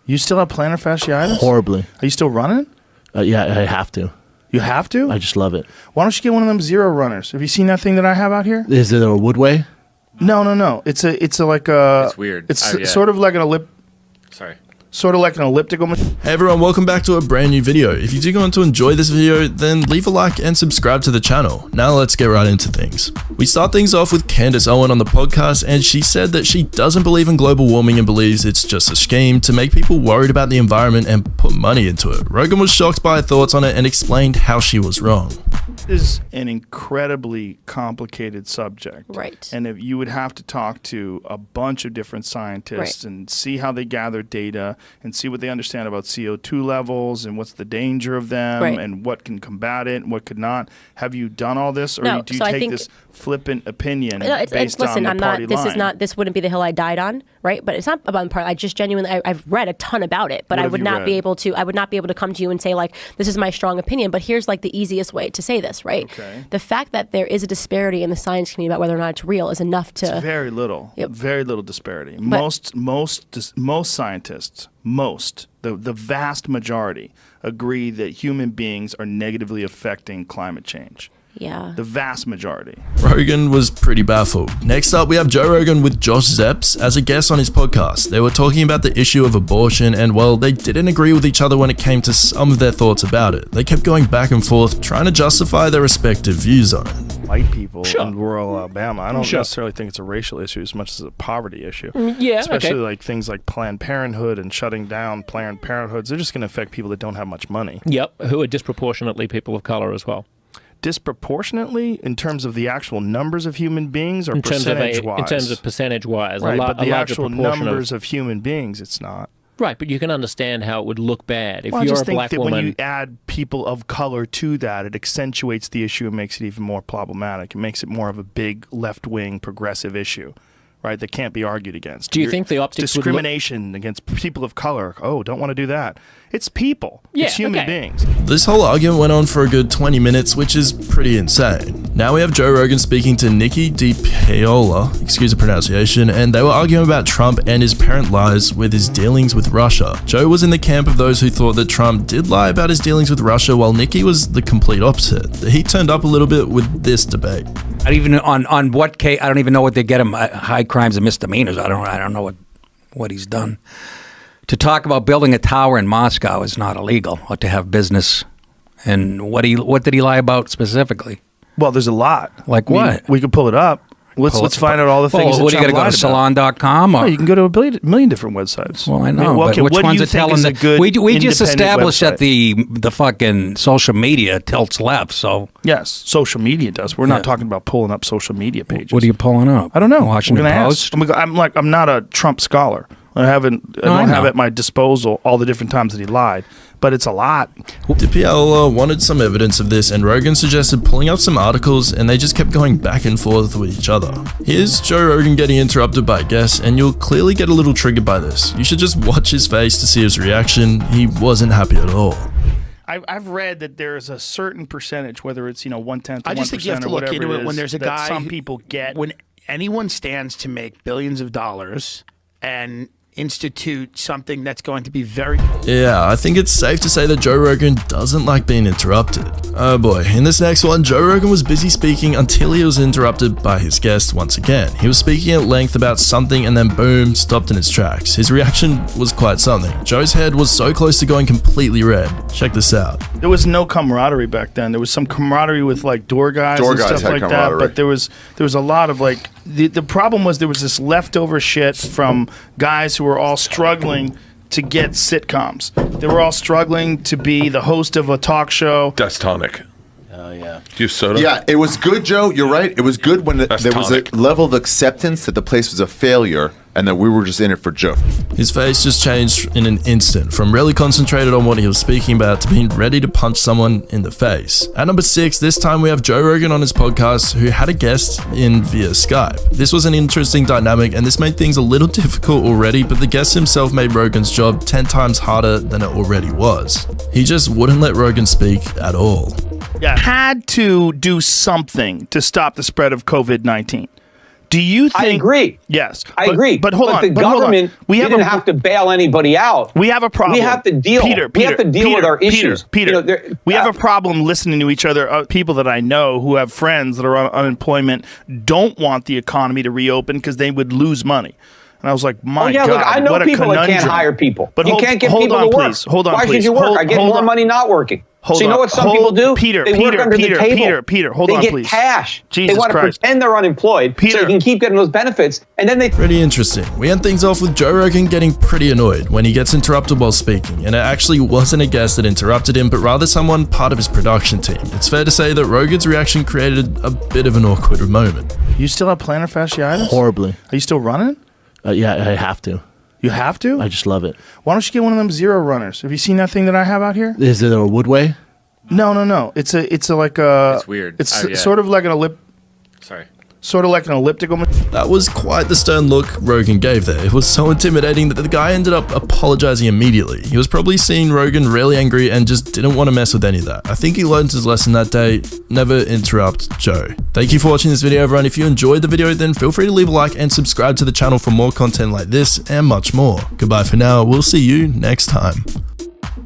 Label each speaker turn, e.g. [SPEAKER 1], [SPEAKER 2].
[SPEAKER 1] You still have plantar fasciitis?
[SPEAKER 2] Horribly.
[SPEAKER 1] Are you still running?
[SPEAKER 2] Yeah, I have to.
[SPEAKER 1] You have to?
[SPEAKER 2] I just love it.
[SPEAKER 1] Why don't you get one of them zero runners? Have you seen that thing that I have out here?
[SPEAKER 2] Is it a Woodway?
[SPEAKER 1] No. It's like a.
[SPEAKER 3] It's weird.
[SPEAKER 1] It's sort of like an Sort of like an elliptical machine.
[SPEAKER 4] Hey everyone, welcome back to a brand new video. If you do go on to enjoy this video, then leave a like and subscribe to the channel. Now let's get right into things. We start things off with Candace Owen on the podcast, and she said that she doesn't believe in global warming and believes it's just a scheme to make people worried about the environment and put money into it. Rogan was shocked by her thoughts on it and explained how she was wrong.
[SPEAKER 1] This is an incredibly complicated subject.
[SPEAKER 5] Right.
[SPEAKER 1] And if you would have to talk to a bunch of different scientists and see how they gather data and see what they understand about CO2 levels and what's the danger of them and what can combat it and what could not. Have you done all this, or do you take this flippant opinion based on the party line?
[SPEAKER 5] This wouldn't be the hill I died on, right? But it's not about the party. I just genuinely, I've read a ton about it, but I would not be able to come to you and say, like, this is my strong opinion, but here's like the easiest way to say this, right?
[SPEAKER 1] Okay.
[SPEAKER 5] The fact that there is a disparity in the science community about whether or not it's real is enough to...
[SPEAKER 1] It's very little.
[SPEAKER 5] Yep.
[SPEAKER 1] Very little disparity.
[SPEAKER 5] But
[SPEAKER 1] Most scientists, the vast majority, agree that human beings are negatively affecting climate change.
[SPEAKER 5] Yeah.
[SPEAKER 1] The vast majority.
[SPEAKER 4] Rogan was pretty baffled. Next up, we have Joe Rogan with Josh Zepps as a guest on his podcast. They were talking about the issue of abortion, and well, they didn't agree with each other when it came to some of their thoughts about it. They kept going back and forth, trying to justify their respective views on it.
[SPEAKER 1] White people in rural Alabama, I don't necessarily think it's a racial issue as much as a poverty issue.
[SPEAKER 3] Yeah,
[SPEAKER 1] especially like things like Planned Parenthood and shutting down Planned Parenthoods. They're just going to affect people that don't have much money.
[SPEAKER 3] Yep, who are disproportionately people of color as well.
[SPEAKER 1] Disproportionately in terms of the actual numbers of human beings, or percentage-wise?
[SPEAKER 3] In terms of percentage-wise.
[SPEAKER 1] Right, but the actual numbers of human beings, it's not.
[SPEAKER 3] Right, but you can understand how it would look bad if
[SPEAKER 1] I
[SPEAKER 3] you're
[SPEAKER 1] just
[SPEAKER 3] a
[SPEAKER 1] think
[SPEAKER 3] black
[SPEAKER 1] that
[SPEAKER 3] woman.
[SPEAKER 1] when you add people of color to that, it accentuates the issue and makes it even more problematic. It makes it more of a big left-wing progressive issue, right, that can't be argued against.
[SPEAKER 3] Do you think the optics
[SPEAKER 1] discrimination against people of color? Oh, don't want to do that. It's people.
[SPEAKER 3] Yeah,
[SPEAKER 1] it's human beings.
[SPEAKER 4] This whole argument went on for a good 20 minutes, which is pretty insane. Now we have Joe Rogan speaking to Nikki DiPaola, excuse the pronunciation, and they were arguing about Trump and his apparent lies with his dealings with Russia. Joe was in the camp of those who thought that Trump did lie about his dealings with Russia, while Nikki was the complete opposite. The heat turned up a little bit with this debate.
[SPEAKER 6] I don't even on what case. I don't even know what they get him. High crimes and misdemeanors. I don't know what he's done. To talk about building a tower in Moscow is not illegal, or to have business. And what did he lie about specifically?
[SPEAKER 1] Well, there's a lot.
[SPEAKER 6] Like what?
[SPEAKER 1] We could pull it up. Let's find out all the things.
[SPEAKER 6] What do you got to go to salon.com?
[SPEAKER 1] No, you can go to a million different websites.
[SPEAKER 6] Well, I know. But which ones are telling the good? We just established that the fucking social media tilts left. So
[SPEAKER 1] yes, social media does. We're not talking about pulling up social media pages.
[SPEAKER 6] What are you pulling up?
[SPEAKER 1] I don't know.
[SPEAKER 6] Washington Post.
[SPEAKER 1] I'm not a Trump scholar. I don't have at my disposal all the different times that he lied, but it's a lot.
[SPEAKER 4] DiPaola wanted some evidence of this, and Rogan suggested pulling up some articles, and they just kept going back and forth with each other. Here's Joe Rogan getting interrupted by guests, and you'll clearly get a little triggered by this. You should just watch his face to see his reaction. He wasn't happy at all.
[SPEAKER 1] I've read that there's a certain percentage, whether it's 1/10
[SPEAKER 7] I just think you have to look into it when there's a guy
[SPEAKER 1] some people get.
[SPEAKER 7] When anyone stands to make billions of dollars and institute something that's going to be very...
[SPEAKER 4] Yeah, I think it's safe to say that Joe Rogan doesn't like being interrupted. Oh boy, in this next one, Joe Rogan was busy speaking until he was interrupted by his guest once again. He was speaking at length about something and then boom, stopped in his tracks. His reaction was quite something. Joe's head was so close to going completely red. Check this out.
[SPEAKER 1] There was no camaraderie back then. There was some camaraderie with like door guys and stuff like that, but there was a lot of like... The problem was there was this leftover shit from guys who were all struggling to get sitcoms. They were all struggling to be the host of a talk show.
[SPEAKER 8] That's tonic.
[SPEAKER 2] Oh, yeah.
[SPEAKER 8] Do you have soda?
[SPEAKER 9] Yeah, it was good, Joe. You're right. It was good when there was a level of acceptance that the place was a failure and that we were just in it for Joe.
[SPEAKER 4] His face just changed in an instant, from really concentrated on what he was speaking about to being ready to punch someone in the face. At number 6, this time we have Joe Rogan on his podcast, who had a guest in via Skype. This was an interesting dynamic, and this made things a little difficult already, but the guest himself made Rogan's job 10 times harder than it already was. He just wouldn't let Rogan speak at all.
[SPEAKER 1] Yeah, had to do something to stop the spread of COVID-19. Do you think?
[SPEAKER 8] I agree.
[SPEAKER 1] Yes,
[SPEAKER 8] I agree.
[SPEAKER 1] But hold on.
[SPEAKER 8] The government didn't have to bail anybody out.
[SPEAKER 1] We have a problem.
[SPEAKER 8] We have to deal. We have to deal with our issues.
[SPEAKER 1] Peter, we have a problem listening to each other. People that I know who have friends that are on unemployment don't want the economy to reopen because they would lose money. And I was like, my God,
[SPEAKER 8] look, I know
[SPEAKER 1] what a
[SPEAKER 8] people
[SPEAKER 1] conundrum.
[SPEAKER 8] that can't hire people.
[SPEAKER 1] But
[SPEAKER 8] you can't get people to work.
[SPEAKER 1] Hold on,
[SPEAKER 8] Why
[SPEAKER 1] please.
[SPEAKER 8] should you work? I get more money not working. So you know what some people do? They work under the table.
[SPEAKER 1] Peter, hold on, please.
[SPEAKER 8] They get cash.
[SPEAKER 1] Jesus
[SPEAKER 8] they want to
[SPEAKER 1] Christ.
[SPEAKER 8] pretend they're unemployed so they can keep getting those benefits, and then they...
[SPEAKER 4] Pretty interesting. We end things off with Joe Rogan getting pretty annoyed when he gets interrupted while speaking, and it actually wasn't a guest that interrupted him, but rather someone part of his production team. It's fair to say that Rogan's reaction created a bit of an awkward moment.
[SPEAKER 1] You still have plantar fasciitis?
[SPEAKER 2] Horribly.
[SPEAKER 1] Are you still running?
[SPEAKER 2] Yeah, I have to.
[SPEAKER 1] You have to?
[SPEAKER 2] I just love it.
[SPEAKER 1] Why don't you get one of them zero runners? Have you seen that thing that I have out here?
[SPEAKER 2] Is it a Woodway?
[SPEAKER 1] No. It's like a.
[SPEAKER 10] It's weird.
[SPEAKER 1] It's sort of like an Sort of like an elliptical.
[SPEAKER 4] That was quite the stern look Rogan gave there. It was so intimidating that the guy ended up apologizing immediately. He was probably seeing Rogan really angry and just didn't want to mess with any of that. I think he learned his lesson that day. Never interrupt Joe. Thank you for watching this video, everyone. If you enjoyed the video, then feel free to leave a like and subscribe to the channel for more content like this and much more. Goodbye for now. We'll see you next time.